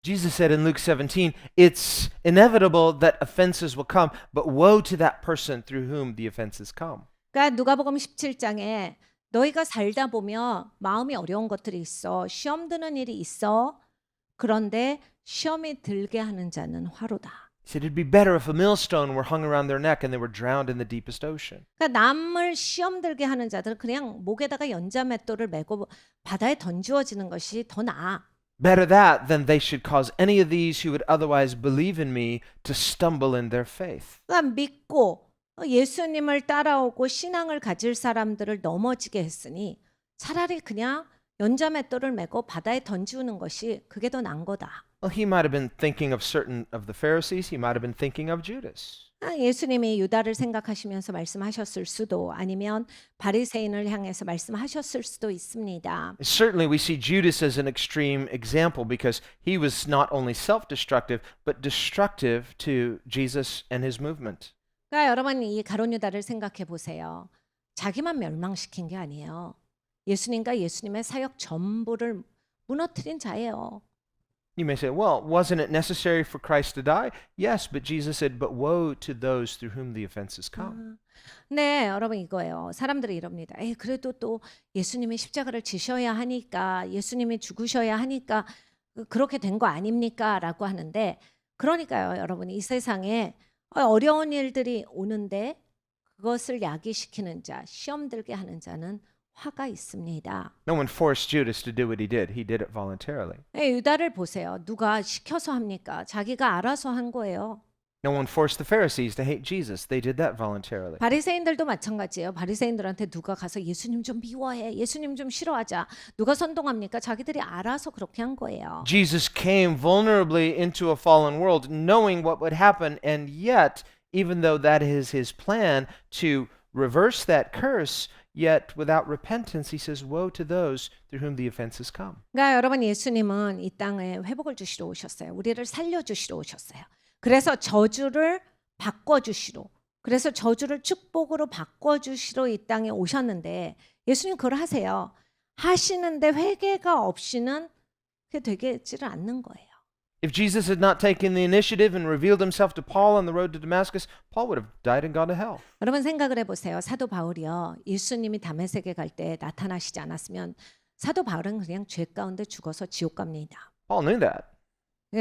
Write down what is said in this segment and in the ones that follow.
Jesus said in Luke 17, it's inevitable that offenses will come, but woe to that person through whom the offenses come. 그러니까 누가복음 17장에 너희가 살다 보면 마음이 어려운 것들이 있어. 시험 드는 일이 있어. 그런데 시험이 들게 하는 자는 화로다. He said it'd be better if a millstone were hung around their neck and they were drowned in the deepest ocean. 그러니까 남을 시험 들게 하는 자들은 그냥 목에다가 연자맷돌을 메고 바다에 던지워지는 것이 더 나아. Better that than they should cause any of these who would otherwise believe in me to stumble in their faith. 그러니까 믿고 예수님을 따라오고 신앙을 가질 사람들을 넘어지게 했으니 차라리 그냥 연자맷돌을 메고 바다에 던지우는 것이 그게 더 나은 거다. Well, he might have been thinking of certain of the Pharisees. He might have been thinking of Judas. 예수님이 유다를 생각하시면서 말씀하셨을 수도 아니면 바리새인을 향해서 말씀하셨을 수도 있습니다. Certainly, we see Judas as an extreme example because he was not only self-destructive, but destructive to Jesus and his movement. 그러니까 여러분 이 가룟 유다를 생각해 보세요. 자기만 멸망시킨 게 아니에요. 예수님과 예수님의 사역 전부를 무너뜨린 자예요. You may say, well, wasn't it necessary for Christ to die? Yes, but Jesus said, but woe to those through whom the offenses come. 네, 여러분 이거예요. 사람들이 이럽니다. 그래도 또 예수님이 십자가를 지셔야 하니까 예수님이 죽으셔야 하니까 그렇게 된 거 아닙니까? 라고 하는데 그러니까요. 여러분 이 세상에 어려운 일들이 오는데 그것을 야기시키는 자, 시험 들게 하는 자는 화가 있습니다. No one forced Judas to do what he did. He did it voluntarily. 유다를 보세요. 누가 시켜서 합니까? 자기가 알아서 한 거예요. No one forced the Pharisees to hate Jesus. They did that voluntarily. 바리새인들도 마찬가지예요. 바리새인들한테 누가 가서 예수님 좀 미워해, 예수님 좀 싫어하자. 누가 선동합니까? 자기들이 알아서 그렇게 한 거예요. Jesus came vulnerably into a fallen world, knowing what would happen, and yet, even though that is his plan to reverse that curse, yet without repentance, he says, woe to those through whom the offenses come. 그러니까 여러분 예수님은 이 땅에 회복을 주시러 오셨어요. 우리를 살려주시러 오셨어요. 그래서 저주를 바꿔주시러, 그래서 저주를 축복으로 바꿔주시러 이 땅에 오셨는데 예수님 그걸 하세요. 하시는데 회개가 없이는 그게 되지를 않는 거예요. If Jesus had not taken the initiative and revealed himself to Paul on the road to Damascus, Paul would have died and gone to hell. 여러분 생각을 해보세요. 사도 바울이요. 예수님이 다메섹에 갈 때 나타나시지 않았으면 사도 바울은 그냥 죄 가운데 죽어서 지옥 갑니다. Paul knew that.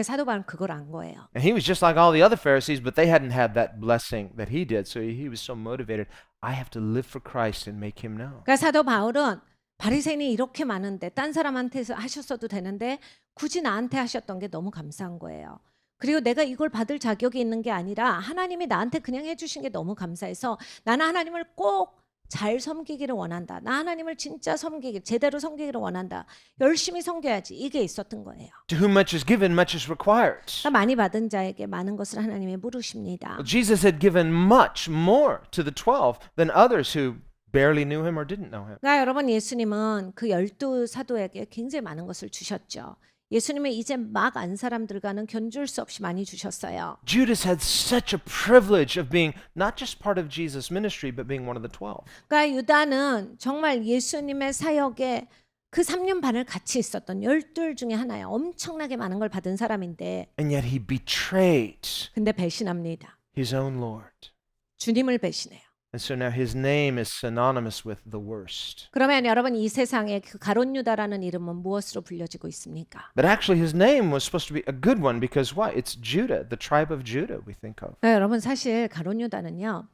사도 바울은 그걸 안 거예요. And he was just like all the other Pharisees, but they hadn't had that blessing that he did. So he was so motivated. I have to live for Christ and make him known. 그러니까 사도 바울은 바리새인이 이렇게 많은데 딴 사람한테 하셨어도 되는데 굳이 나한테 하셨던 게 너무 감사한 거예요. 그리고 내가 이걸 받을 자격이 있는 게 아니라 하나님이 나한테 그냥 해주신 게 너무 감사해서 나는 하나님을 꼭 잘 섬기기를 원한다. 나 하나님을 진짜 제대로 섬기기를 원한다. 열심히 섬겨야지. 이게 있었던 거예요. To whom much is given, much is required. 그러니까 많이 받은 자에게 많은 것을 하나님이 물으십니다. Well, Jesus had given much more to the 12 than others who barely knew him or didn't know him. 그러니까 여러분 예수님은 그 12 사도에게 굉장히 많은 것을 주셨죠. 예수님은 이제 막 안 사람들과는 견줄 수 없이 많이 주셨어요. Judas had such a privilege of being not just part of Jesus' ministry, but being one of the 12. 그러니까 유다는 정말 예수님의 사역에 그 3년 반을 같이 있었던 12 중에 하나예요. 엄청나게 많은 걸 받은 사람인데 And yet he betrayed 근데 배신합니다. his own Lord. 주님을 배신해요. And so now his name is synonymous with the worst. 그러면 여러분 이 세상에 그 가룟 유다라는 이름은 무엇으로 불려지고 있습니까? But actually his name was supposed to be a good one because why? It's Judah, the tribe of Judah we think of. 네, 여러분 사실 가룟 유다는요.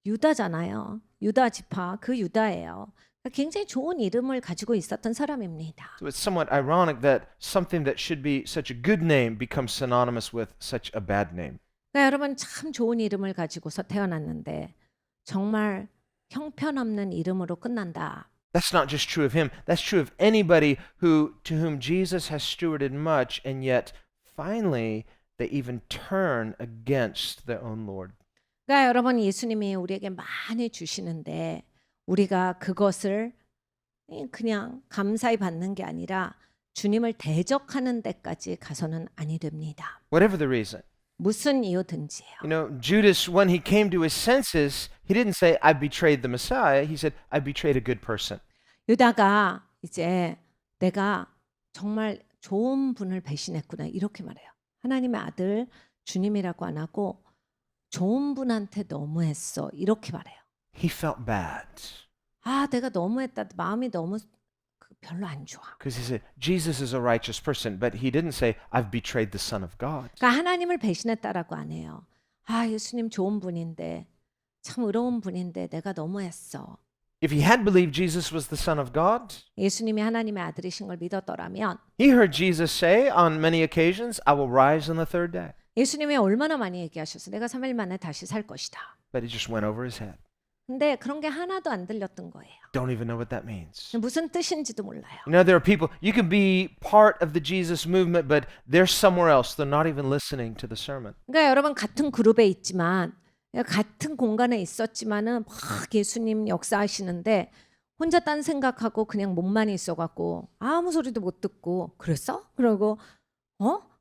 유다잖아요. 유다 지파 그 유다예요. 굉장히 좋은 이름을 가지고 있었던 사람입니다. So it's somewhat ironic that something that should be such a good name becomes synonymous with such a bad name. 그러니까 여러분 참 좋은 이름을 가지고서 태어났는데 정말 형편없는 이름으로 끝난다. That's not just true of him. That's true of anybody to whom Jesus has stewarded much, and yet finally they even turn against their own Lord. 그러니까 여러분 예수님이 우리에게 많이 주시는데 우리가 그것을 그냥 감사히 받는 게 아니라 주님을 대적하는 데까지 가서는 아니 됩니다. Whatever the reason. 무슨 이유든지요. You know, Judas, when he came to his senses, he didn't say, I betrayed the Messiah. He said, I betrayed a good person. 유다가 이제 내가 정말 좋은 분을 배신했구나 이렇게 말해요. 하나님의 아들 주님이라고 안 하고 좋은 분한테 너무했어 이렇게 말해요. He felt bad 아, 내가 너무했다. 마음이 너무 별로 안 좋아. because he said, Jesus is a righteous person, but he didn't say, I've betrayed the Son of God. 그러니까 하나님을 배신했다라고 안 해요. 아, 예수님 좋은 분인데 참 의로운 분인데 내가 너무했어. If he had believed Jesus was the Son of God, 예수님이 하나님의 아들이신 걸 믿었더라면 he heard Jesus say on many occasions, I will rise on the third day. 예수님이 얼마나 많이 얘기하셨어. 내가 3일 만에 다시 살 것이다. But it just went over his head. 근데 그런 게 하나도 안 들렸던 거예요. Don't even know what that means. 무슨 뜻인지도 몰라요. You know, there are people, you can be part of the Jesus movement, but they're somewhere else. They're not even listening to the sermon. 그러니까 여러분 같은 그룹에 있지만 같은 공간에 있었지만은 막 예수님 역사하시는데 혼자 딴 생각하고 그냥 몸만 있어갖고 아무 소리도 못 듣고 그랬어? 그러고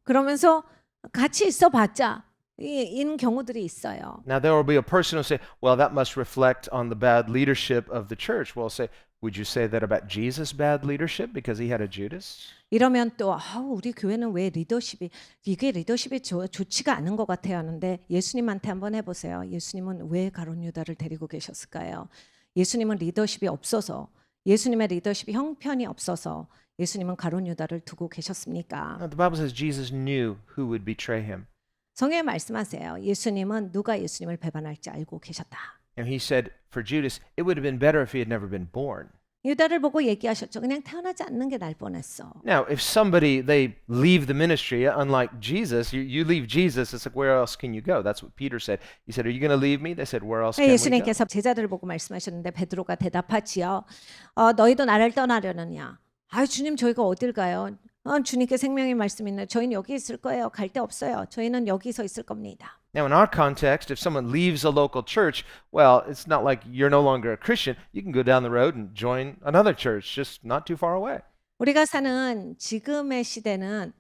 그러면서 같이 있어봤자 이런 경우들이 있어요. Now, there will be a person who will say, well, that must reflect on the bad leadership of the church. Well, say, would you say that about Jesus' bad leadership because he had a Judas? 이러면 또 우리 교회는 왜 이게 리더십이 좋지가 않은 것 같아요 하는데 예수님한테 한번 해보세요. 예수님은 왜 가룟 유다를 데리고 계셨을까요? 예수님은 리더십이 없어서 예수님의 리더십이 형편이 없어서 예수님은 가룟 유다를 두고 계셨습니까? No, the Bible says Jesus knew who would betray him. 성경에 말씀하세요. 예수님은 누가 예수님을 배반할지 알고 계셨다. And he said, for Judas, it would have been better if he had never been born. 유다를 보고 얘기하셨죠. 그냥 태어나지 않는 게 나을 뻔했어. Now, if somebody, they leave the ministry, unlike Jesus, you leave Jesus, it's like, where else can you go? That's what Peter said. He said, are you going to leave me? They said, where else can we go? 예수님께서 제자들을 보고 말씀하셨는데 베드로가 대답하지요. 너희도 나를 떠나려느냐? 주님 저희가 어딜 가요? 주님께 생명의 말씀이 있네. 저희는 여기 있을 거예요. 갈 데 없어요. 저희는 여기서 있을 겁니다. Now, in our context, if someone leaves a local church, well, it's not like you're no longer a Christian. You can go down the road and join another church just not too far away. 우리가 사는 지금의 시대는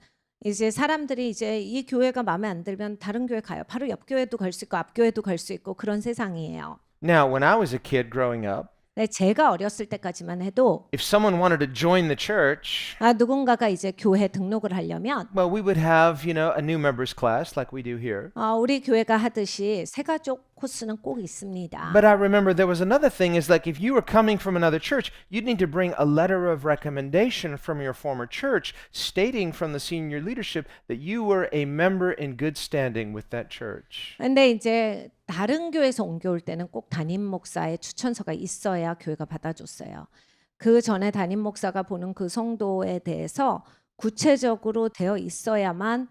이제 사람들이 이제 이 교회가 마음에 안 들면 다른 교회 가요. 바로 옆 교회도 갈 수 있고 앞 교회도 갈 수 있고 그런 세상이에요. Now, when I was a kid growing up, 네, 제가 어렸을 때까지만 해도 if someone wanted to join the church, 누군가가 이제 교회 등록을 하려면 well, we would have, you know, a new members class like we do here. 우리 교회가 하듯이 새가족 코스는 꼭 있습니다. But I remember there was another thing is like if you were coming from another church, you'd need to bring a letter of recommendation from your former church stating from the senior leadership that you were a member in good standing with that church. 근데 이제 다른 교회에서 옮겨올 때는 꼭 담임 목사의 추천서가 있어야 교회가 받아줬어요. 그 전에 담임 목사가 보는 그 성도에 대해서 구체적으로 되어 있어야만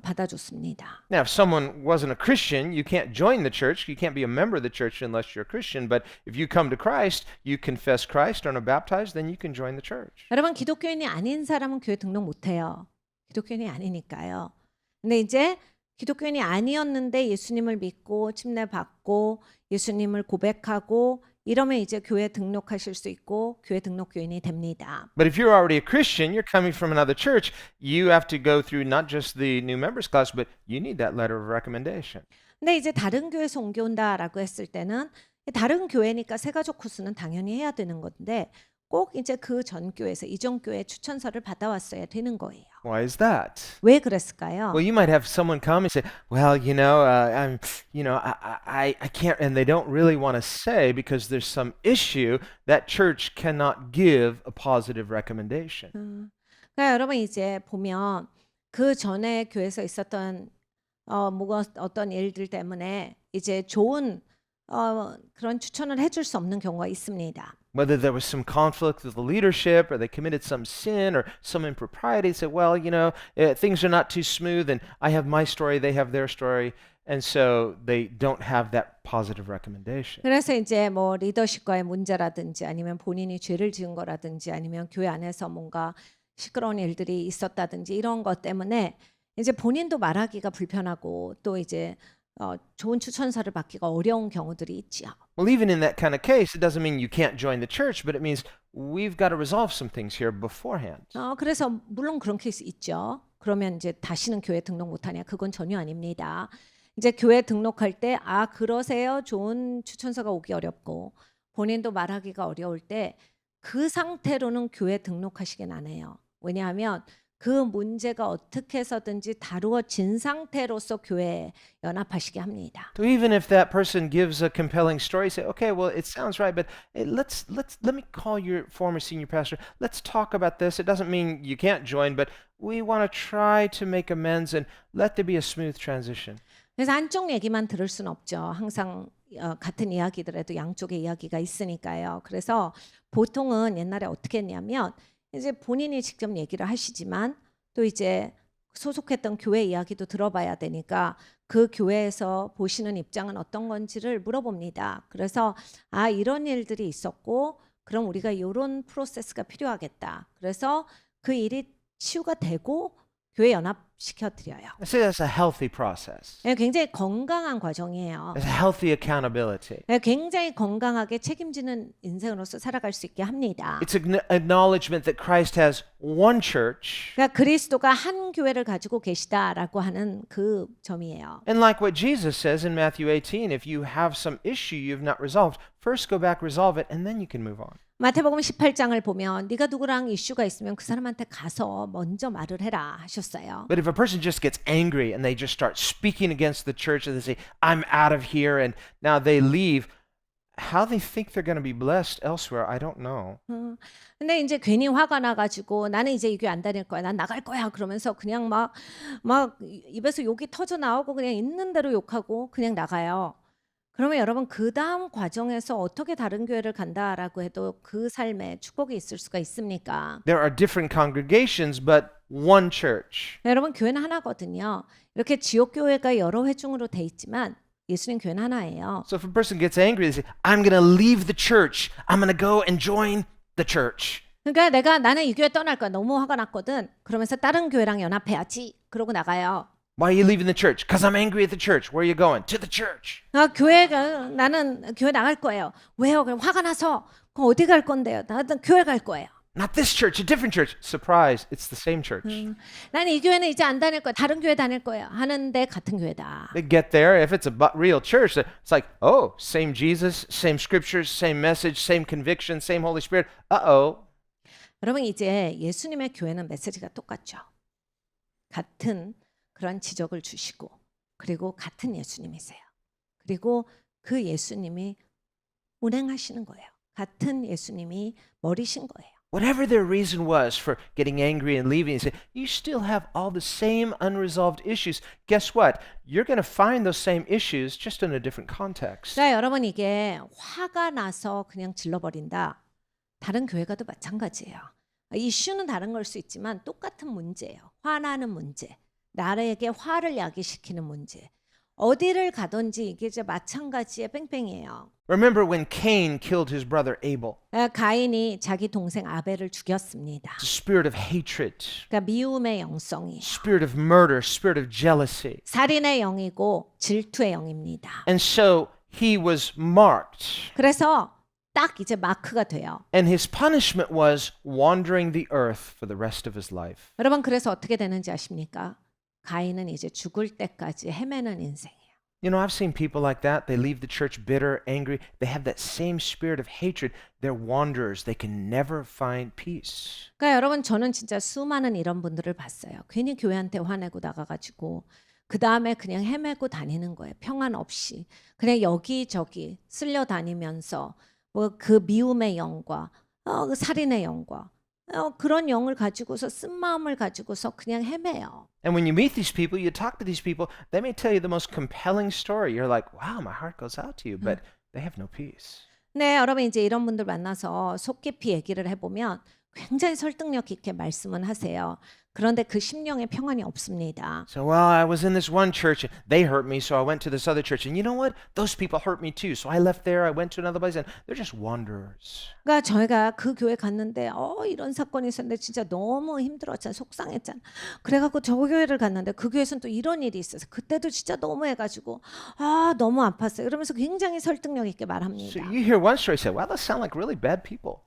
받아줬습니다. Now, if someone wasn't a Christian, you can't join the church. You can't be a member of the church unless you're a Christian. But if you come to Christ, you confess Christ and are baptized, then you can join the church. 여러분 기독교인이 아닌 사람은 교회 등록 못해요. 기독교인이 아니니까요. 근데 이제 기독교인이 아니었는데 예수님을 믿고 침례받고 예수님을 고백하고 이러면 이제 교회 등록하실 수 있고 교회 등록 교인이 됩니다. But if you're already a Christian, you're coming from another church, you have to go through not just the new members class, but you need that letter of recommendation. 근데 이제 다른 교회에서 옮겨온다라고 했을 때는 다른 교회니까 새가족 코스는 당연히 해야 되는 건데 꼭 이제 그 전 교회에서 이전 교회 추천서를 받아왔어야 되는 거예요. Why is that? 왜 그랬을까요? Well, you might have someone come and say, "Well, I can't," and they don't really want to say because there's some issue that church cannot give a positive recommendation. 그러니까 여러분 이제 보면 그 전에 교회에서 있었던 어떤 일들 때문에 이제 좋은 그런 추천을 해줄 수 없는 경우가 있습니다. Whether there was some conflict with the leadership or they committed some sin or some impropriety, say, well, things are not too smooth and I have my story, they have their story, and so they don't have that positive recommendation. 그래서 이제 뭐 리더십과의 문제라든지 아니면 본인이 죄를 지은 거라든지 아니면 교회 안에서 뭔가 시끄러운 일들이 있었다든지 이런 것 때문에 이제 본인도 말하기가 불편하고 또 이제 좋은 추천서를 받기가 어려운 경우들이 있지요. Well, even in that kind of case, it doesn't mean you can't join the church, but it means we've got to resolve some things here beforehand. 그래서 물론 그런 케이스 있죠. 그러면 이제 다시는 교회 등록 못하냐? 그건 전혀 아닙니다. 이제 교회 등록할 때 그러세요. 좋은 추천서가 오기 어렵고 본인도 말하기가 어려울 때 그 상태로는 교회 등록하시긴 안 해요. 왜냐하면 그 문제가 어떻게 해서든지 다루어진 상태로서 교회에 연합하시게 합니다. So even if that person gives a compelling story, say, okay, well, it sounds right, but let me call your former senior pastor. Let's talk about this. It doesn't mean you can't join, but we want to try to make amends and let there be a smooth transition. 그래서 한쪽 얘기만 들을 수는 없죠. 항상 같은 이야기들에도 양쪽의 이야기가 있으니까요. 그래서 보통은 옛날에 어떻게 했냐면 이제 본인이 직접 얘기를 하시지만 또 이제 소속했던 교회 이야기도 들어봐야 되니까 그 교회에서 보시는 입장은 어떤 건지를 물어봅니다. 그래서 이런 일들이 있었고 그럼 우리가 이런 프로세스가 필요하겠다. 그래서 그 일이 치유가 되고 교회 연합시켜 드려요. I say that's a healthy process. 굉장히 건강한 과정이에요. It's a healthy accountability. 굉장히 건강하게 책임지는 인생으로서 살아갈 수 있게 합니다. It's an acknowledgement that Christ has one church. 그러니까 그리스도가 한 교회를 가지고 계시다라고 하는 그 점이에요. And like what Jesus says in Matthew 18, if you have some issue you've not resolved, first go back, resolve it, and then you can move on. 마태복음 18장을 보면 네가 누구랑 이슈가 있으면 그 사람한테 가서 먼저 말을 해라 하셨어요. But if a person just gets angry and they just start speaking against the church and they say, I'm out of here, and now they leave, how they think they're going to be blessed elsewhere, I don't know. 근데 이제 괜히 화가 나가지고 나는 이제 이 교회 안 다닐 거야, 난 나갈 거야 그러면서 그냥 막 입에서 욕이 터져 나오고 그냥 있는 대로 욕하고 그냥 나가요. 그러면 여러분 그 다음 과정에서 어떻게 다른 교회를 간다라고 해도 그 삶에 축복이 있을 수가 있습니까? There are different congregations, but one church. 여러분 교회는 하나거든요. 이렇게 지역 교회가 여러 회중으로 돼 있지만 예수님 교회는 하나예요. So if a person gets angry, they say, I'm going to leave the church. I'm going to go and join the church. 그러니까 나는 이 교회 떠날 거야. 너무 화가 났거든. 그러면서 다른 교회랑 연합해야지. 그러고 나가요. Why are you leaving the church? Because I'm angry at the church. Where are you going? To the church. 나는 교회 나갈 거예요. 왜요? 그럼 화가 나서 그럼 어디 갈 건데요? 나는 교회 갈 거예요. Not this church, a different church. Surprise, it's the same church. 나는 이 교회는 이제 안 다닐 거야. 다른 교회 다닐 거예요. 하는데 같은 교회다. They get there, if it's a real church, it's like, oh, same Jesus, same scriptures, same message, same conviction, same Holy Spirit. Uh-oh. 여러분 이제 예수님의 교회는 메시지가 똑같죠. 같은 그런 지적을 주시고 그리고 같은 예수님이세요. 그리고 그 예수님이 운행하시는 거예요. 같은 예수님이 머리신 거예요. Whatever their reason was for getting angry and leaving, you say, you still have all the same unresolved issues. Guess what? You're going to find those same issues just in a different context. 자, 여러분 이게 화가 나서 그냥 질러버린다. 다른 교회 가도 마찬가지예요. 이슈는 다른 걸 수 있지만 똑같은 문제예요. 화나는 문제. 나에게 화를 야기시키는 문제. 어디를 가든지 이게 이제 마찬가지의 뺑뺑이에요. Remember when Cain killed his brother Abel? 가인이 자기 동생 아벨을 죽였습니다. The spirit of hatred, 그러니까 미움의 영성이에요. spirit of murder, spirit of jealousy. 살인의 영이고 질투의 영입니다. And so he was marked. 그래서 딱 이제 마크가 돼요. And his punishment was wandering the earth for the rest of his life. 여러분 그래서 어떻게 되는지 아십니까? 가인은 이제 죽을 때까지 헤매는 인생이에요. You know, I've seen people like that. They leave the church bitter, angry. They have that same spirit of hatred. They're wanderers. They can never find peace. 그러니까 여러분 저는 진짜 수많은 이런 분들을 봤어요. 괜히 교회한테 화내고 나가가지고 그 다음에 그냥 헤매고 다니는 거예요. 평안 없이 그냥 여기저기 쓸려 다니면서 뭐 그 미움의 영과 그 살인의 영과 그런 영을 가지고서 쓴 마음을 가지고서 그냥 헤매요. And when you meet these people, you talk to these people, they may tell you the most compelling story. You're like, wow, my heart goes out to you, but they have no peace. 네, 여러분 이제 이런 분들 만나서 속 깊이 얘기를 해보면 굉장히 설득력 있게 말씀은 하세요. 그런데 그 심령에 평안이 없습니다. So, well, I was in this one church and they hurt me, so I went to this other church. And you know what? Those people hurt me too. So I left there, I went to another place, and they're just wanderers. 그러니까 저희가 그 교회 갔는데 이런 사건이 있었는데 진짜 너무 힘들었잖아. 속상했잖아. 그래갖고 저 교회를 갔는데 그 교회에서는 또 이런 일이 있어서 그때도 진짜 너무 해가지고 너무 아팠어요. 그러면서 굉장히 설득력 있게 말합니다. So you hear one story, say, wow, those sound like really bad people.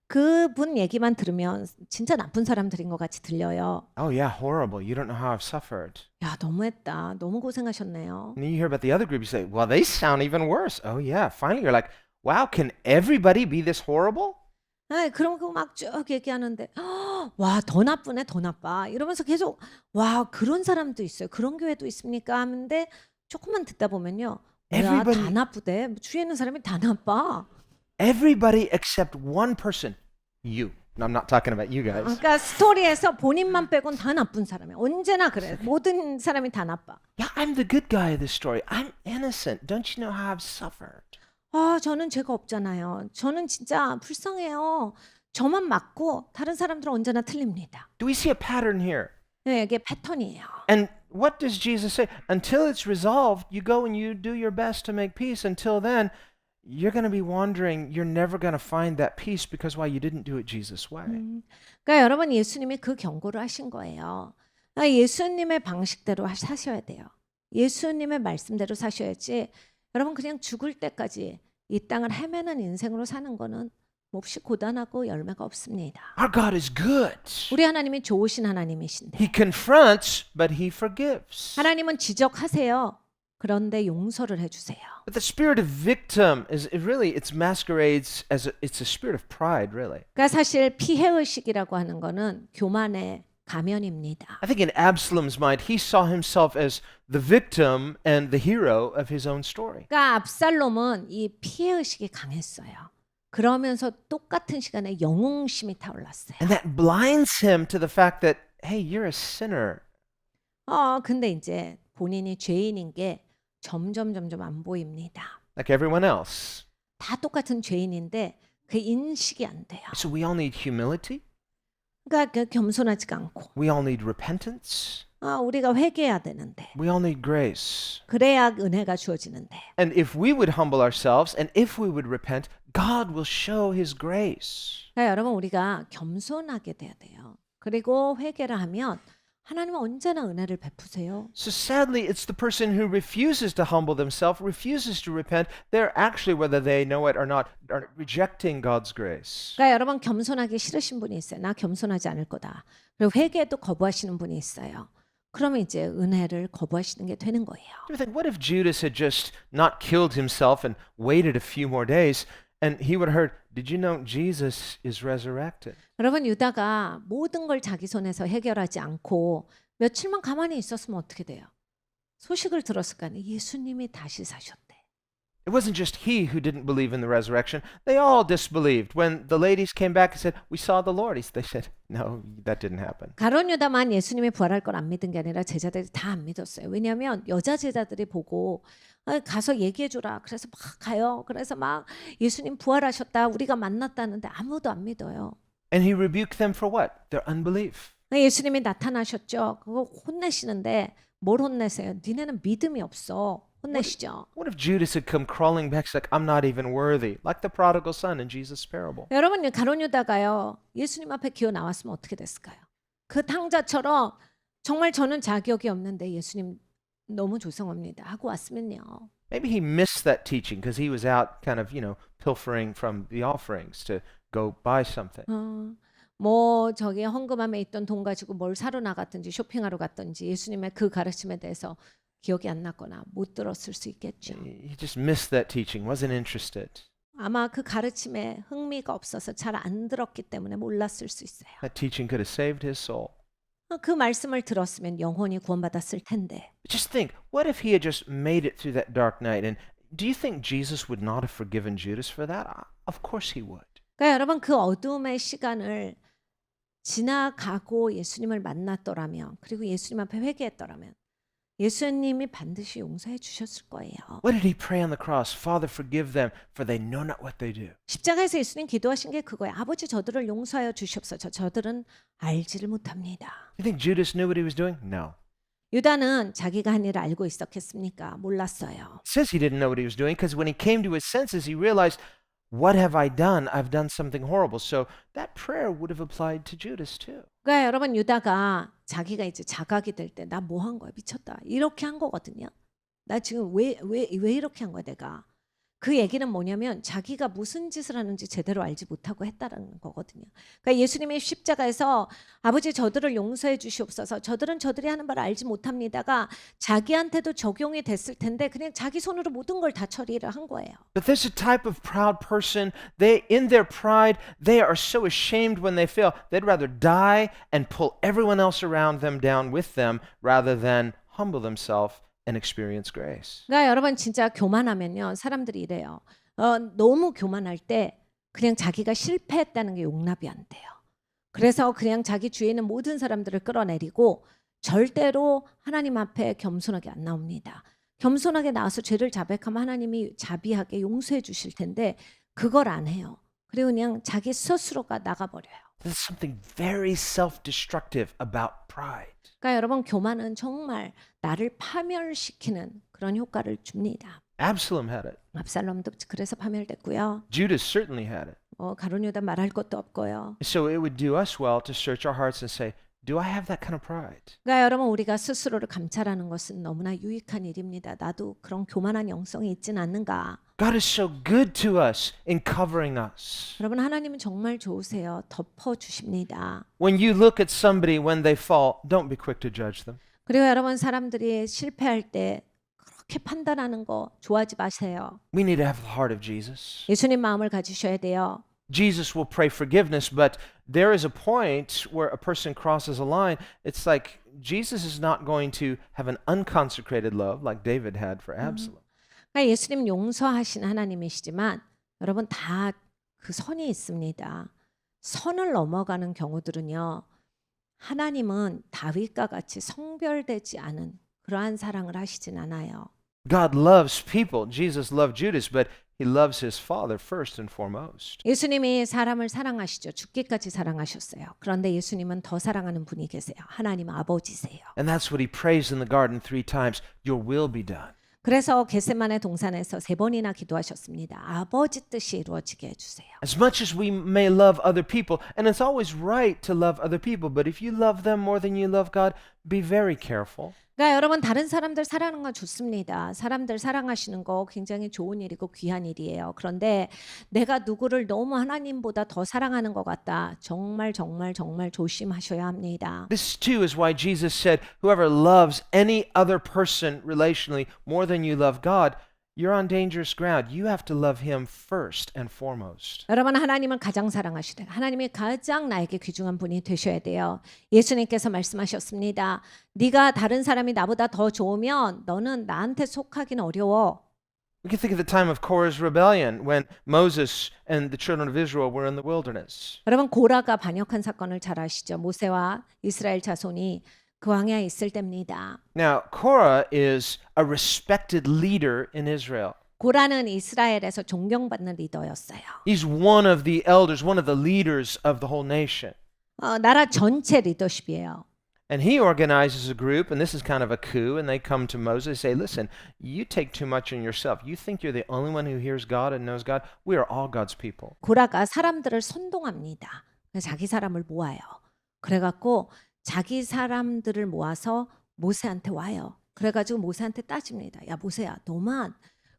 그분 얘기만 들으면 진짜 나쁜 사람들인 것 같이 들려요. Oh, yeah, horrible. You don't know how I've suffered. 야, 너무했다. 너무 고생하셨네요. And then you hear about the other group, you say, well, they sound even worse. Oh, yeah. Finally, you're like, wow, can everybody be this horrible? 예, 그런 거 막 쭉 얘기하는데 와, 더 나쁘네, 더 나빠. 이러면서 계속 와, 그런 사람도 있어요. 그런 교회도 있습니까? 하는데 조금만 듣다 보면요. 뭐야, 다 Everybody, 나쁘대. 주위에 있는 사람이 다 나빠. everybody except one person, you. I'm not talking about you guys. 그러니까 스토리에서 본인만 빼곤 다 나쁜 사람이야. 언제나 그래. 모든 사람이 다 나빠. Yeah, I'm the good guy of this story. I'm innocent. Don't you know how I've suffered? 저는 죄가 없잖아요. 저는 진짜 불쌍해요. 저만 맞고 다른 사람들은 언제나 틀립니다. Do we see a pattern here? 네, 이게 패턴이에요. And what does Jesus say? Until it's resolved, you go and you do your best to make peace. Until then, you're going to be wandering. You're never going to find that peace because why? You didn't do it Jesus' way. 그러니까 여러분, 예수님이 그 경고를 하신 거예요. 예수님의 방식대로 사셔야 돼요. 예수님의 말씀대로 사셔야지. 여러분, 그냥 죽을 때까지 이 땅을 헤매는 인생으로 사는 거는 몹시 고단하고 열매가 없습니다. Our God is good. 우리 하나님이 좋으신 하나님이신데 He confronts, but he forgives. 하나님은 지적하세요. 그런데 용서를 해주세요. But the spirit of victim is it masquerades as it's a spirit of pride, really. 그러니까 사실 피해의식이라고 하는 거는 교만의 가면입니다. I think in Absalom's mind, he saw himself as the victim and the hero of his own story. 그러니까 압살롬은 이 피해의식이 강했어요. 그러면서 똑같은 시간에 영웅심이 타올랐어요. And that blinds him to the fact that, hey, you're a sinner. 근데 이제 본인이 죄인인 게 점점 안 보입니다. Like everyone else. 다 똑같은 죄인인데 그 인식이 안 돼요. So we all need humility. 그러니까 겸손하지가 않고 We all need repentance. 우리가 회개해야 되는데 We all need grace. 그래야 은혜가 주어지는데 And if we would humble ourselves and if we would repent, God will show his grace. 그러니까 여러분, 우리가 겸손하게 돼야 돼요. 그리고 회개를 하면 하나님은 언제나 은혜를 베푸세요. So sadly, it's the person who refuses to humble themselves, refuses to repent. They're actually, whether they know it or not, are rejecting God's grace. 그러니까 여러분, 겸손하기 싫으신 분이 있어요. 나 겸손하지 않을 거다. 그리고 회개도 거부하시는 분이 있어요. 그러면 이제 은혜를 거부하시는 게 되는 거예요. Do you think, what if Judas had just not killed himself and waited a few more days, and he would have heard, did you know Jesus is resurrected? 여러분, 유다가 모든 걸 자기 손에서 해결하지 않고 며칠만 가만히 있었으면 어떻게 돼요? 소식을 들었을 거 아니에요. 예수님이 다시 사셨대. It wasn't just he who didn't believe in the resurrection. They all disbelieved. When the ladies came back and said, we saw the Lord, they said, no, that didn't happen. 가룟 유다만 예수님이 부활할 걸 안 믿은 게 아니라 제자들이 다 안 믿었어요. 왜냐하면 여자 제자들이 보고 가서 얘기해 주라. 그래서 막 가요. 그래서 막 예수님 부활하셨다. 우리가 만났다는데 아무도 안 믿어요. And he rebuked them for what? Their unbelief. 예수님이 나타나셨죠. 그거 혼내시는데 뭘 혼내세요? 니네는 믿음이 없어. 혼내시죠. What if Judas had come crawling back, like, I'm not even worthy, like the prodigal son in Jesus' parable? 여러분, 가룟 유다가요, 예수님 앞에 기어 나왔으면 어떻게 됐을까요? 그 탕자처럼 정말 저는 자격이 없는데 예수님 너무 죄송합니다 하고 왔으면요. Maybe he missed that teaching because he was out kind of, pilfering from the offerings to go buy something. 뭐 저기 헌금함에 있던 돈 가지고 뭘 사러 나갔든지 쇼핑하러 갔든지 예수님의 그 가르침에 대해서 기억이 안 났거나 못 들었을 수 있겠죠. He just missed that teaching, wasn't interested. 아마 그 가르침에 흥미가 없어서 잘 안 들었기 때문에 몰랐을 수 있어요. That teaching could have saved his soul. 그 말씀을 들었으면 영혼이 구원받았을 텐데. But just think, what if he had just made it through that dark night? And do you think Jesus would not have forgiven Judas for that? Of course he would. 그러니까 여러분, 그 어둠의 시간을 지나가고 예수님을 만났더라면, 그리고 예수님 앞에 회개했더라면 예수님이 반드시 용서해 주셨을 거예요. What did he pray on the cross? Father, forgive them, for they know not what they do. 십자가에서 예수님 기도하신 게 그거예요. 아버지, 저들을 용서하여 주시옵소서. 저들은 알지를 못합니다. You think Judas knew what he was doing? No. 유다는 자기가 한 일을 알고 있었겠습니까? 몰랐어요. It says he didn't know what he was doing because when he came to his senses, he realized, what have I done? I've done something horrible. So that prayer would have applied to Judas too. 그러니까 여러분, 유다가 자기가 이제 자각이 될 때 나 뭐 한 거야? 미쳤다. 이렇게 한 거거든요. 나 지금 왜 이렇게 한 거야, 내가? 그 얘기는 뭐냐면 자기가 무슨 짓을 하는지 제대로 알지 못하고 했다라는 거거든요. 그러니까 예수님이 십자가에서 아버지 저들을 용서해 주시옵소서. 저들은 저들이 하는 바를 알지 못합니다가 자기한테도 적용이 됐을 텐데 그냥 자기 손으로 모든 걸 다 처리를 한 거예요. But there's a type of proud person, they in their pride, they are so ashamed when they fail, they'd rather die and pull everyone else around them down with them rather than humble themselves and experience grace. 그러니까 여러분 진짜 교만하면요. 사람들이 이래요. 너무 교만할 때 그냥 자기가 실패했다는 게 용납이 안 돼요. 그래서 그냥 자기 주위에 있는 모든 사람들을 끌어내리고 절대로 하나님 앞에 겸손하게 안 나옵니다. 겸손하게 나와서 죄를 자백하면 하나님이 자비하게 용서해 주실 텐데 그걸 안 해요. 그리고 그냥 자기 스스로가 나가버려요. There's something very self-destructive about pride. 그러니까 여러분 교만은 정말 나를 파멸시키는 그런 효과를 줍니다. Absalom had it. 압살롬도 그래서 파멸됐고요. Judas certainly had it. 가룟유다 말할 것도 없고요. So it would do us well to search our hearts and say, do I have that kind of pride? 그러니까 여러분 우리가 스스로를 감찰하는 것은 너무나 유익한 일입니다. 나도 그런 교만한 영성이 있진 않는가. God is so good to us in covering us. 여러분 하나님은 정말 좋으세요. 덮어주십니다. When you look at somebody when they fall, don't be quick to judge them. 그리고 여러분 사람들이 실패할 때 그렇게 판단하는 거 좋아하지 마세요. We need to have the heart of Jesus. 예수님 마음을 가지셔야 돼요. Jesus will pray forgiveness, but there is a point where a person crosses a line. It's like Jesus is not going to have an unconsecrated love like David had for Absalom. 그러니까 예수님 용서하신 하나님이시지만 여러분 다 그 선이 있습니다. 선을 넘어가는 경우들은요. 하나님은 다윗과 같이 성별되지 않은 그러한 사랑을 하시진 않아요. God loves people. Jesus loved Judas, but he loves his father first and foremost. 예수님이 사람을 사랑하시죠. 죽기까지 사랑하셨어요. 그런데 예수님은 더 사랑하는 분이 계세요. 하나님 아버지세요. And that's what he prays in the garden 3 times. Your will be done. 그래서 겟세마네 동산에서 3번이나 기도하셨습니다. 아버지 뜻이 이루어지게 해주세요. As much as we may love other people, and it's always right to love other people, but if you love them more than you love God, be very careful. 그러니까 여러분 다른 사람들 사랑하는 건 좋습니다. 사람들 사랑하시는 거 굉장히 좋은 일이고 귀한 일이에요. 그런데 내가 누구를 너무 하나님보다 더 사랑하는 것 같다. 정말 정말 정말 조심하셔야 합니다. This too is why Jesus said, whoever loves any other person relationally more than you love God, you're on dangerous ground. You have to love him first and foremost. 여러분 하나님을 가장 사랑하시되 하나님이 가장 나에게 귀중한 분이 되셔야 돼요. 예수님께서 말씀하셨습니다. 네가 다른 사람이 나보다 더 좋으면 너는 나한테 속하기는 어려워. We can think of the time of Korah's rebellion when Moses and the children of Israel were in the wilderness. 여러분 고라가 반역한 사건을 잘 아시죠? 모세와 이스라엘 자손이 그 광야에 있을 때입니다. Now, Korah is a respected leader in Israel. 고라는 이스라엘에서 존경받는 리더였어요. He's one of the elders, one of the leaders of the whole nation. 나라 전체 리더십이에요. And he organizes a group, and this is kind of a coup, and they come to Moses and say, listen, you take too much on yourself. You think you're the only one who hears God and knows God? We are all God's people. 고라가 사람들을 선동합니다. 그래서 자기 사람을 모아요. 그래갖고 자기 사람들을 모아서 모세한테 와요. 그래가지고 모세한테 따집니다. 야 모세야, 너만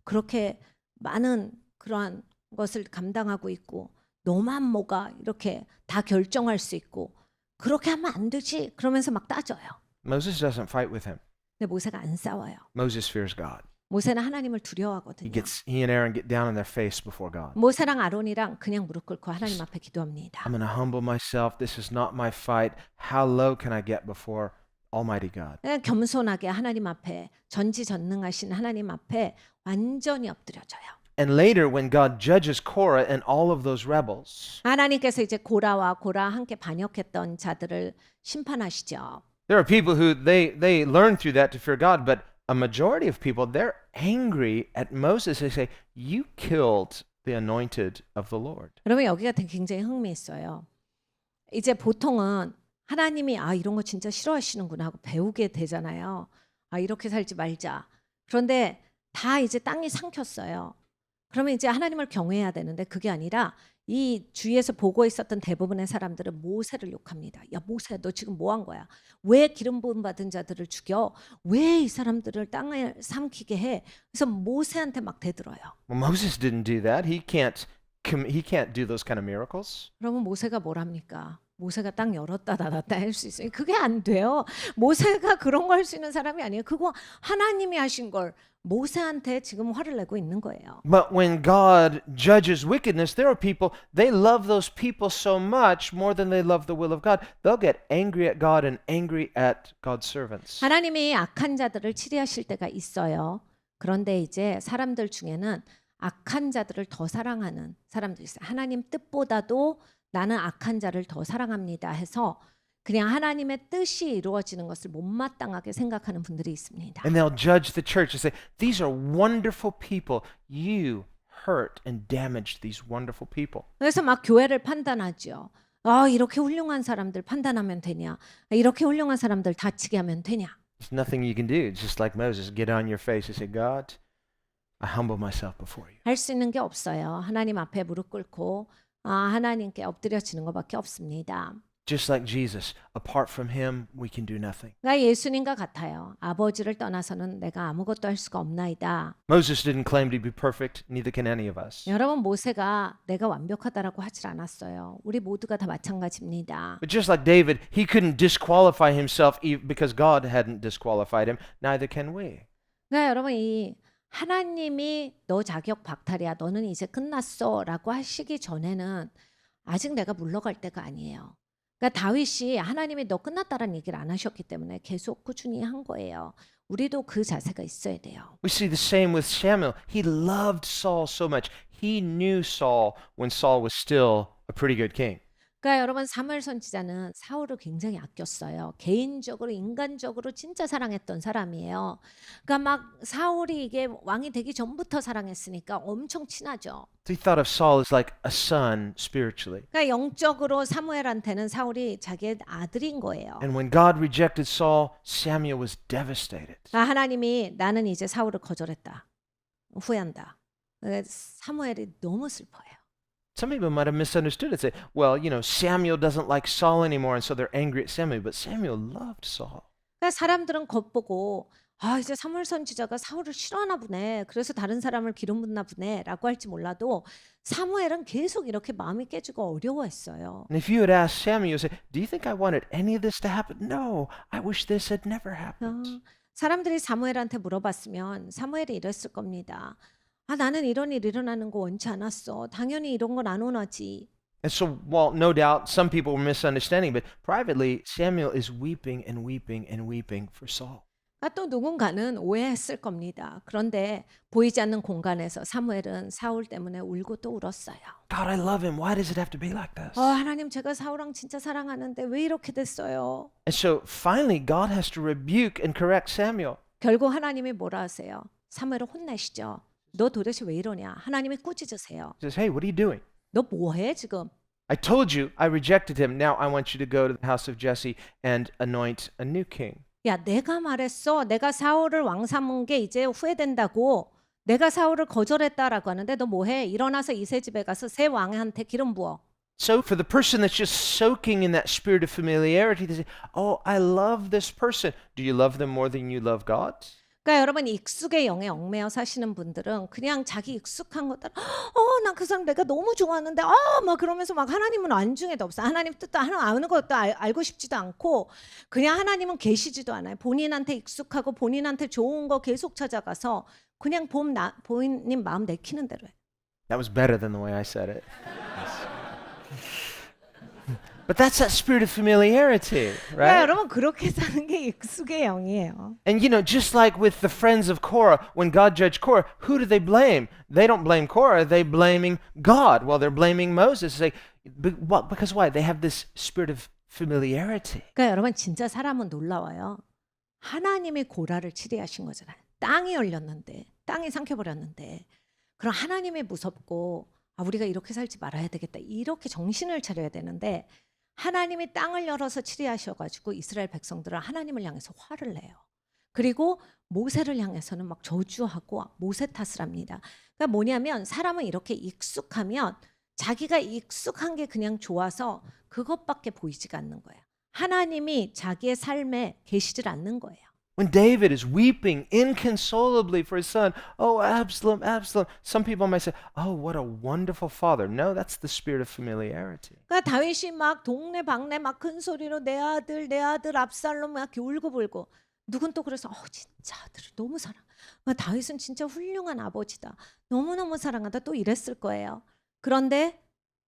그렇게 많은 그러한 것을 감당하고 있고 너만 뭐가 이렇게 다 결정할 수 있고 그렇게 하면 안 되지. 그러면서 막 따져요. Moses doesn't fight with him. 근데 모세가 안 싸워요. Moses fears God. 모세는 하나님을 두려워하거든요. He and Aaron get down on their face before God. 모세랑 아론이랑 그냥 무릎 꿇고 하나님 앞에 기도합니다. I'm going to humble myself. This is not my fight. How low can I get before Almighty God? 그냥 겸손하게 하나님 앞에 전지전능하신 하나님 앞에 완전히 엎드려져요. And later, when God judges Korah and all of those rebels, 하나님께서 이제 고라와 고라 함께 반역했던 자들을 심판하시죠. there are people who they learn through that to fear God, but a majority of people, they're angry at Moses. They say, you killed the anointed of the Lord. 여러분 여기가 되게 굉장히 흥미있어요. 이제 보통은 하나님이 이런 거 진짜 싫어하시는구나 하고 배우게 되잖아요. 이렇게 살지 말자. 그런데 다 이제 땅이 삼켰어요. 그러면 이제 하나님을 경외해야 되는데 그게 아니라 이 주위에서 보고 있었던 대부분의 사람들은 모세를 욕합니다. 야, 모세, 너 지금 뭐 한 거야? 왜 기름 부음 받은 자들을 죽여? 왜 이 사람들을 땅에 삼키게 해? 그래서 모세한테 막 대들어요. Well, Moses didn't do that. He can't do those kind of miracles. 그러면 모세가 뭘 합니까? 모세가 땅 열었다 닫았다 할 수 있어요. 그게 안 돼요. 모세가 그런 거 할 수 있는 사람이 아니에요. 그거 하나님이 하신 걸 모세한테 지금 화를 내고 있는 거예요. But when God judges wickedness, there are people, they love those people so much more than they love the will of God. They'll get angry at God and angry at God's servants. 하나님이 악한 자들을 치리하실 때가 있어요. 그런데 이제 사람들 중에는 악한 자들을 더 사랑하는 사람들이 있어요. 하나님 뜻보다도 나는 악한 자를 더 사랑합니다 해서 그냥 하나님의 뜻이 이루어지는 것을 못마땅하게 생각하는 분들이 있습니다. And they'll judge the church and say, these are wonderful people. You hurt and damaged these wonderful people. 그래서 막 교회를 판단하죠. 이렇게 훌륭한 사람들 판단하면 되냐? 이렇게 훌륭한 사람들 다치게 하면 되냐? There's nothing you can do. It's just like Moses, get on your face and say, God, I humble myself before you. 할 수 있는 게 없어요. 하나님 앞에 무릎 꿇고 하나님께 엎드려지는 것밖에 없습니다. Just like Jesus, apart from him, we can do nothing. 그러니까 예수님과 같아요. 아버지를 떠나서는 내가 아무것도 할 수가 없나이다. Moses didn't claim to be perfect, neither can any of us. 여러분 모세가 내가 완벽하다라고 하질 않았어요. 우리 모두가 다 마찬가지입니다. But just like David, he couldn't disqualify himself because God hadn't disqualified him, neither can we. 그러니까 여러분 이 하나님이 너 자격 박탈이야. 너는 이제 끝났어라고 하시기 전에는 아직 내가 물러갈 때가 아니에요. 그러니까 다윗이 하나님이 너 끝났다라는 얘기를 안 하셨기 때문에 계속 꾸준히 한 거예요. 우리도 그 자세가 있어야 돼요. We see the same with Samuel. He loved Saul so much. He knew Saul when Saul was still a pretty good king. 그러니까 여러분 사무엘 선지자는 사울을 굉장히 아꼈어요. 개인적으로 인간적으로 진짜 사랑했던 사람이에요. 그러니까 막 사울이 이게 왕이 되기 전부터 사랑했으니까 엄청 친하죠. So he thought of Saul as like a son spiritually. 그러니까 영적으로 사무엘한테는 사울이 자기의 아들인 거예요. And when God rejected Saul, Samuel was devastated. 하나님이 나는 이제 사울을 거절했다. 후회한다. 그러니까 사무엘이 너무 슬퍼해요. Some people might have misunderstood it. Say, well, Samuel doesn't like Saul anymore, and so they're angry at Samuel. But Samuel loved Saul. 그러니까 사람들은 겉보고 이제 사무엘 선지자가 사울을 싫어하나 보네. 그래서 다른 사람을 기름 붓나 보네라고 할지 몰라도 사무엘은 계속 이렇게 마음이 깨지고 어려워했어요. And if you had asked Samuel, you would say, do you think I wanted any of this to happen? No, I wish this had never happened. 사람들이 사무엘한테 물어봤으면 사무엘이 이랬을 겁니다. 나는 이런 일 일어나는 거 원치 않았어. 당연히 이런 건 안 원하지. And so, while no doubt some people were misunderstanding, but privately, Samuel is weeping and weeping and weeping for Saul. 또 누군가는 오해했을 겁니다. 그런데 보이지 않는 공간에서 사무엘은 사울 때문에 울고 또 울었어요. God, I love him. Why does it have to be like this? 하나님 제가 사울랑 진짜 사랑하는데 왜 이렇게 됐어요? And so finally, God has to rebuke and correct Samuel. 결국 하나님이 뭐라 하세요? 사무엘을 혼내시죠. 너 도대체 왜 이러냐? 하나님이 꾸짖으세요. He says, hey, what are you doing? 너 뭐해 지금? I told you I rejected him. Now I want you to go to the house of Jesse and anoint a new king. 야, 내가 말했어. 내가 사울을 왕 삼은 게 이제 후회된다고. 내가 사울을 거절했다라고 하는데 너 뭐해? 일어나서 이세 집에 가서 새 왕한테 기름 부어. So for the person that's just soaking in that spirit of familiarity, they say, oh, I love this person. Do you love them more than you love God? 그러니까 여러분 익숙의 영에 얽매여 사시는 분들은 그냥 자기 익숙한 것들 난 그 사람 내가 너무 좋아하는데 막 그러면서 막 하나님은 안중에도 없어. 하나님 뜻도 하나 아는 것도 알고 싶지도 않고 그냥 하나님은 계시지도 않아요. 본인한테 익숙하고 본인한테 좋은 거 계속 찾아가서 그냥 본인 마음 내키는 대로 해. That was better than the way I said it. But that's that spirit of familiarity, right? 여러분 그렇게 사는 게 익숙의 영이에요. And just like with the friends of Korah, when God judged Korah, who do they blame? They don't blame Korah, they're blaming God. Well, they're blaming Moses. Because why? They have this spirit of familiarity. 그러니까 여러분 진짜 사람은 놀라워요. 하나님이 고라를 치리하신 거잖아요. 땅이 열렸는데, 땅이 삼켜버렸는데, 그럼 하나님이 무섭고 우리가 이렇게 살지 말아야 되겠다. 이렇게 정신을 차려야 되는데 하나님이 땅을 열어서 치리하셔가지고 이스라엘 백성들은 하나님을 향해서 화를 내요. 그리고 모세를 향해서는 막 저주하고 모세 탓을 합니다. 그러니까 뭐냐면 사람은 이렇게 익숙하면 자기가 익숙한 게 그냥 좋아서 그것밖에 보이지가 않는 거예요. 하나님이 자기의 삶에 계시질 않는 거예요. When David is weeping inconsolably for his son, oh, Absalom, Absalom, some people might say, oh, what a wonderful father. No, that's the spirit of familiarity. 그러니까 다윗이 막 동네 방네 막 큰 소리로 내 아들 압살롬 막 이렇게 울고불고 누군 또 그래서 진짜 아들을 너무 사랑. 다윗은 진짜 훌륭한 아버지다. 너무너무 사랑하다 또 이랬을 거예요. 그런데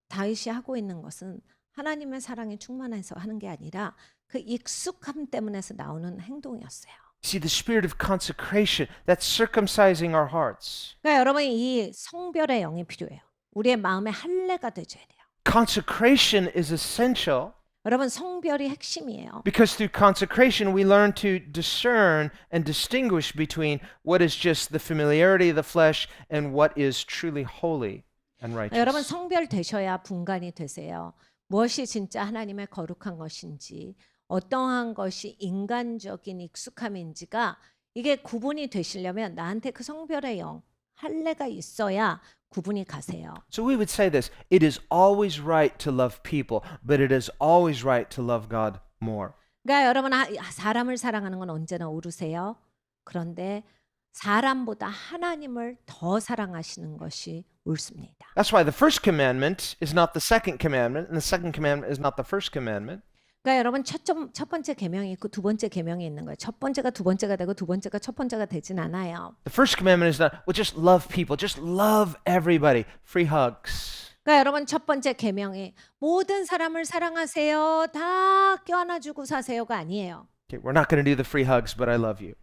다윗이 하고 있는 것은 하나님의 사랑에 충만해서 하는 게 아니라 그 익숙함 때문에서 나오는 행동이었어요. See, the spirit of consecration, that's circumcising our hearts. 그러니까 여러분 이 성별의 영이 필요해요. 우리의 마음의 할례가 돼줘야 돼요. Consecration is essential 여러분 성별이 핵심이에요. because through consecration we learn to discern and distinguish between what is just the familiarity of the flesh and what is truly holy and 여러분 righteous. 성별 되셔야 분간이 되세요. 무엇이 진짜 하나님의 거룩한 것인지 어떠한 것이 인간적인 익숙함인지가 이게 구분이 되시려면 나한테 그 성별의 영, 할례가 있어야 구분이 가세요. So we would say this, it is always right to love people, but it is always right to love God more. 그러니까 여러분 사람을 사랑하는 건 언제나 옳으세요. 그런데 사람보다 하나님을 더 사랑하시는 것이 옳습니다. That's why the first commandment is not the second commandment, and the second commandment is not the first commandment. 그러니까 여러분 첫 번째 계명이 있고 두 번째 계명이 있는 거예요. 첫 번째가 두 번째가 되고 두 번째가 첫 번째가 되진 않아요. The first commandment is not, well, just love people, just love everybody, free hugs. 그러니까 여러분 첫 번째 계명이 모든 사람을 사랑하세요. 다 껴안아주고 사세요가 아니에요. Okay, we're not going to do the free hugs, but I love you.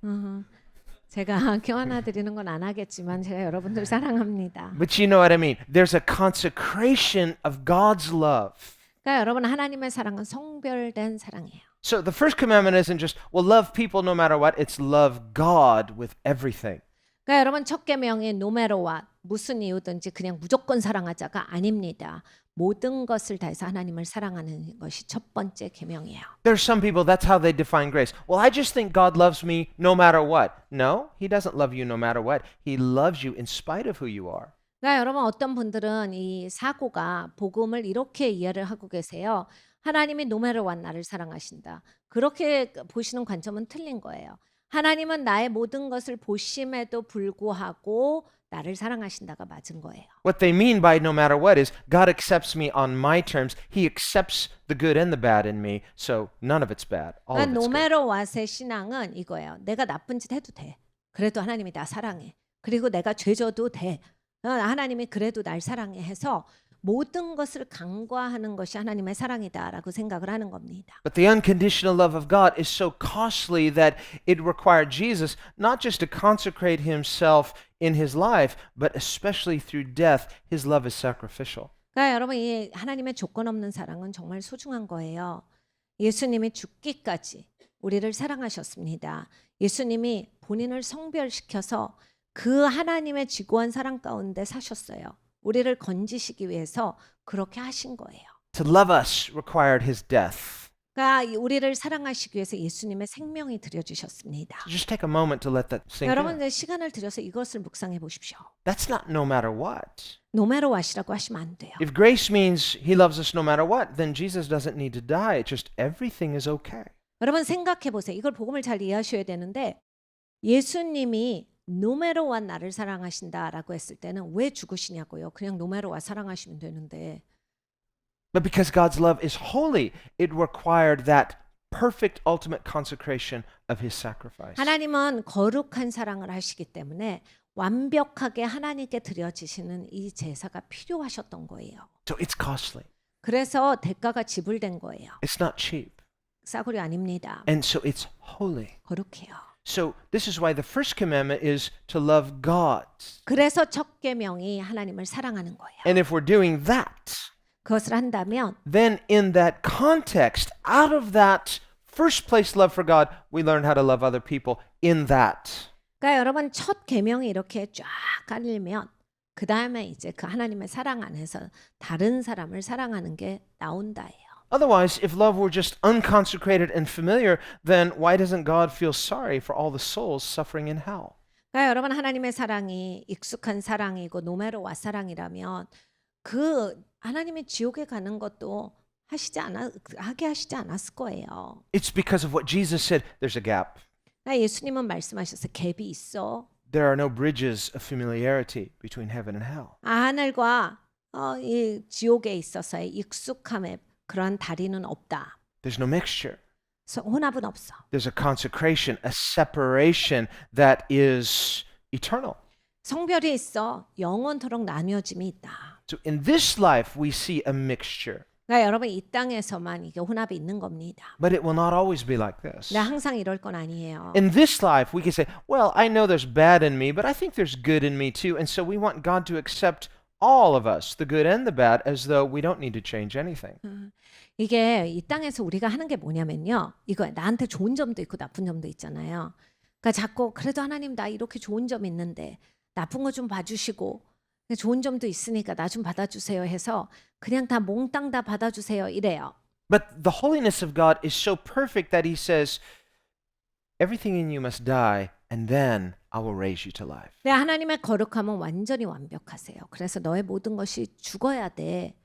제가 껴안아드리는 건 안 하겠지만 제가 여러분들 사랑합니다. But you know what I mean. There's a consecration of God's love. 그러니까 여러분 하나님의 사랑은 성별된 사랑이에요. So the first commandment isn't just, well, love people no matter what. It's love God with everything. 그러니까 여러분 첫 계명이 no matter what 무슨 이유든지 그냥 무조건 사랑하자가 아닙니다. 모든 것을 다해서 하나님을 사랑하는 것이 첫 번째 계명이에요. There's some people, that's how they define grace. Well, I just think God loves me no matter what. No, He doesn't love you no matter what. He loves you in spite of who you are. 그러니까 여러분 어떤 분들은 이 사고가 복음을 이렇게 이해를 하고 계세요. 하나님이 no matter what 나를 사랑하신다. 그렇게 보시는 관점은 틀린 거예요. 하나님은 나의 모든 것을 보심에도 불구하고 나를 사랑하신다가 맞은 거예요. What they mean by no matter what is God accepts me on my terms. He accepts the good and the bad in me. So none of it's bad. All of 그러니까 it's no good. matter what의 신앙은 이거예요. 내가 나쁜 짓 해도 돼. 그래도 하나님이 나 사랑해. 그리고 내가 죄 져도 돼. 하나님이 그래도 날 사랑해 해서 모든 것을 간과하는 것이 하나님의 사랑이다라고 생각을 하는 겁니다. But the unconditional love of God is so costly that it required Jesus not just to consecrate himself in his life, but especially through death. His love is sacrificial. 그러니까 여러분 이 하나님의 조건 없는 사랑은 정말 소중한 거예요. 예수님이 죽기까지 우리를 사랑하셨습니다. 예수님이 본인을 성별시켜서 그 하나님의 지고한 사랑 가운데 사셨어요. 우리를 건지시기 위해서 그렇게 하신 거예요. To love us required his death. 그러니까 우리를 사랑하시기 위해서 예수님의 생명이 드려주셨습니다. So just take a moment to let that sink 여러분 in. 이제 시간을 들여서 이것을 묵상해 보십시오. That's not no matter what. No matter what이라고 하시면 안 돼요. If grace means he loves us no matter what, then Jesus doesn't need to die. It's just everything is okay. 여러분 생각해 보세요. 이걸 복음을 잘 이해하셔야 되는데 예수님이 no matter what 나를 사랑하신다라고 했을 때는 왜 죽으시냐고요. 그냥 no matter what 사랑하시면 되는데 But because God's love is holy, it required that perfect ultimate consecration of his sacrifice. 하나님은 거룩한 사랑을 하시기 때문에 완벽하게 하나님께 드려지시는 이 제사가 필요하셨던 거예요. So it's costly. 그래서 대가가 지불된 거예요. It's not cheap. 싸구려 아닙니다. And so it's holy. 거룩해요. So this is why the first commandment is to love God. 그래서 첫 계명이 하나님을 사랑하는 거예요. And if we're doing that, 그것을 한다면 then in that context, out of that first place love for God, we learn how to love other people in that. 그러니까 여러분 첫 계명이 이렇게 쫙 깔리면 그 다음에 이제 그 하나님의 사랑 안에서 다른 사람을 사랑하는 게 나온다예요. Otherwise, if love were just unconsecrated and familiar, then why doesn't God feel sorry for all the souls suffering in hell? 그러니까 여러분 하나님의 사랑이 익숙한 사랑이고 노메로 와 사랑이라면 그 하나님의 지옥에 가는 것도 하게 하시지 않았을 거예요. It's because of what Jesus said. There's a gap. 예수님은 말씀하셔서 갭이 있어. There are no bridges of familiarity between heaven and hell. 하늘과 이 지옥에 있어서의 익숙함의 그런 다리는 없다. There's no mixture. 혼합은 없어. There's a consecration, a separation that is eternal. 성별이 있어 영원토록 나뉘어짐이 있다. So in this life, we see a mixture. 그러니까 여러분 이 땅에서만 이게 혼합이 있는 겁니다. But it will not always be like this. 근데 항상 이럴 건 아니에요. In this life, we can say, well, I know there's bad in me, but I think there's good in me too. And so we want God to accept all of us, the good and the bad, as though we don't need to change anything. 이게 이 땅에서 우리가 하는 게 뭐냐면요. 이거 나한테 좋은 점도 있고 나쁜 점도 있잖아요. 그러니까 자꾸 그래도 하나님 나 이렇게 좋은 점 있는데 나쁜 거 좀 봐주시고 좋은 점도 있으니까 나 좀 받아주세요 해서 그냥 다 몽땅 다 받아주세요 이래요. But the holiness of God is so perfect that he says, everything in you must die, and then I will raise you to life. 근데 하나님의 거룩함은 완전히 완벽하세요. 그래서 너의 모든 것이 죽어야 돼.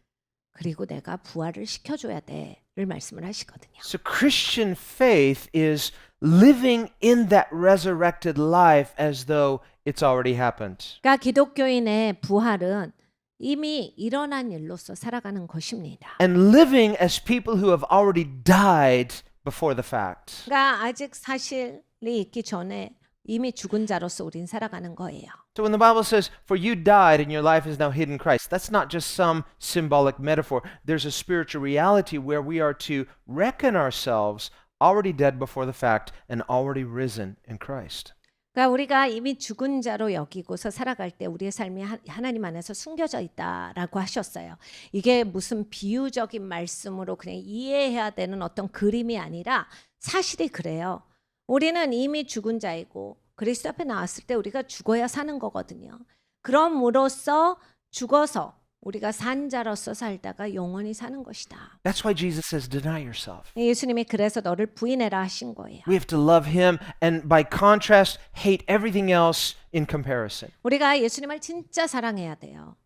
그리고 내가 부활을 시켜줘야 돼를 말씀을 하시거든요. So Christian faith is living in that resurrected life as though it's already happened. 그러니까 기독교인의 부활은 이미 일어난 일로서 살아가는 것입니다. And living as people who have already died before the fact. 그러니까 아직 사실이 있기 전에 이미 죽은 자로서 우린 살아가는 거예요. So when the Bible says, for you died and your life is now hid in Christ, that's not just some symbolic metaphor. There's a spiritual reality where we are to reckon ourselves already dead before the fact and already risen in Christ. 그러니까 우리가 이미 죽은 자로 여기고서 살아갈 때 우리의 삶이 하나님 안에서 숨겨져 있다라고 하셨어요. 이게 무슨 비유적인 말씀으로 그냥 이해해야 되는 어떤 그림이 아니라 사실이 그래요. 우리는 이미 죽은 자이고 그리스도 앞에 나왔을 때 우리가 죽어야 사는 거거든요. 그럼으로써 죽어서 우리가 산 자로서 살다가 영원히 사는 것이다. That's why Jesus says, deny yourself. 예수님이 그래서 너를 부인해라 하신 거예요. We have to love him and by contrast, hate everything else in comparison. 우리가 예수님을 진짜 사랑해야 돼요.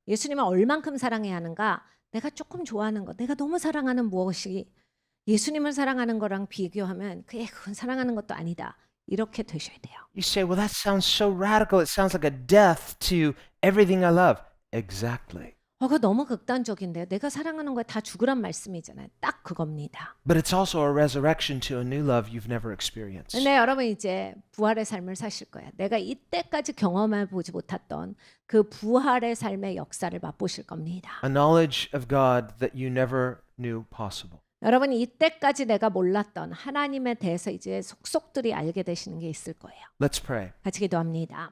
예수님을 얼만큼 사랑해야 하는가? 내가 조금 좋아하는 것, 내가 너무 사랑하는 무엇이 예수님을 사랑하는 거랑 비교하면 그건 사랑하는 것도 아니다. 이렇게 되셔야 돼요. You say, well, that sounds so radical. It sounds like a death to everything I love. Exactly. 그거 너무 극단적인데요. 내가 사랑하는 거에 다 죽으란 말씀이잖아요. 딱 그겁니다. But it's also a resurrection to a new love you've never experienced. 근데 여러분 이제 부활의 삶을 사실 거예요. 내가 이때까지 경험해 보지 못했던 그 부활의 삶의 역사를 맛보실 겁니다. A knowledge of God that you never knew possible. 여러분 이때까지 내가 몰랐던 하나님에 대해서 이제 속속들이 알게 되시는 게 있을 거예요. Let's pray. 같이 기도합니다.